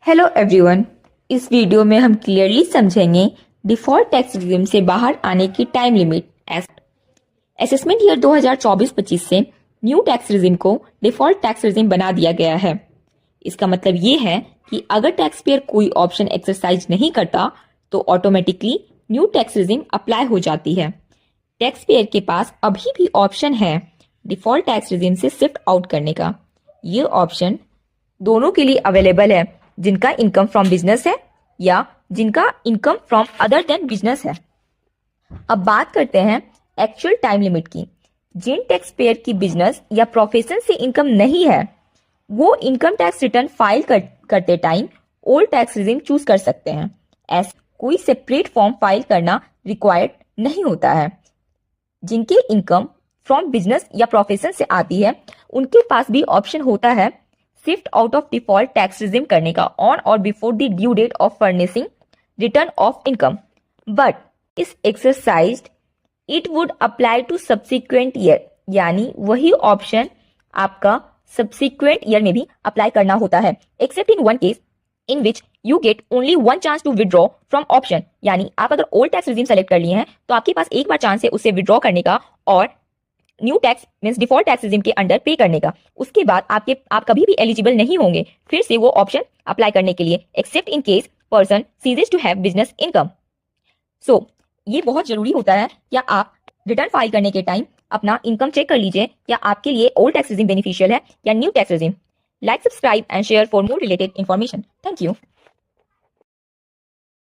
Hello everyone. इस video में हम क्लियरली समझेंगे डिफॉल्ट टैक्स रिजिम से बाहर आने की टाइम लिमिट। असेसमेंट ईयर 2024-25 से न्यू टैक्स रिजिम को डिफॉल्ट टैक्स रिजिम बना दिया गया है। इसका मतलब ये है कि अगर टैक्स पेयर कोई ऑप्शन एक्सरसाइज नहीं करता तो automatically new tax regime apply हो जाती है। टैक्स पेयर के पास अभी भी ऑप्शन है डिफॉल्ट टैक्स रिजिम से शिफ्ट आउट करने का। ये ऑप्शन दोनों के लिए अवेलेबल है, जिनका इनकम फ्रॉम बिजनेस है या जिनका income from other than business है। अब बात करते हैं एक्चुअल टाइम लिमिट की। जिन टैक्स पेयर की बिजनेस या प्रोफेशन से इनकम नहीं है वो इनकम टैक्स रिटर्न फाइल करते time old tax regime choose कर सकते हैं। ऐसा कोई सेपरेट फॉर्म फाइल करना रिक्वायर्ड नहीं होता है। जिनके इनकम फ्रॉम बिजनेस या प्रोफेशन से आती है उनके पास भी ऑप्शन होता है shift out of default tax regime करने का ऑन और before the due date of furnishing return of income, but इस exercise it would apply to subsequent year, यानी वही ऑप्शन आपका सब्सिक्वेंट ईयर में भी अप्लाई करना होता है, except in one case in which you get only one chance to withdraw from option. यानी आप अगर ओल्ड टैक्स रिजिम सेलेक्ट कर लिए हैं तो आपके पास एक बार चांस है उससे विड्रॉ करने का और new tax means default tax regime के अंडर पे करने का। उसके बाद आप कभी भी एलिजिबल नहीं होंगे फिर से वो ऑप्शन अप्लाई करने के लिए, except in case person ceases to have business income. So ये बहुत जरूरी होता है क्या आप रिटर्न फाइल करने के टाइम अपना इनकम चेक कर लीजिए क्या आपके लिए ओल्ड टैक्स रिजिम बेनिफिशियल है या new tax regime. Like, subscribe and share for more related information. Thank you.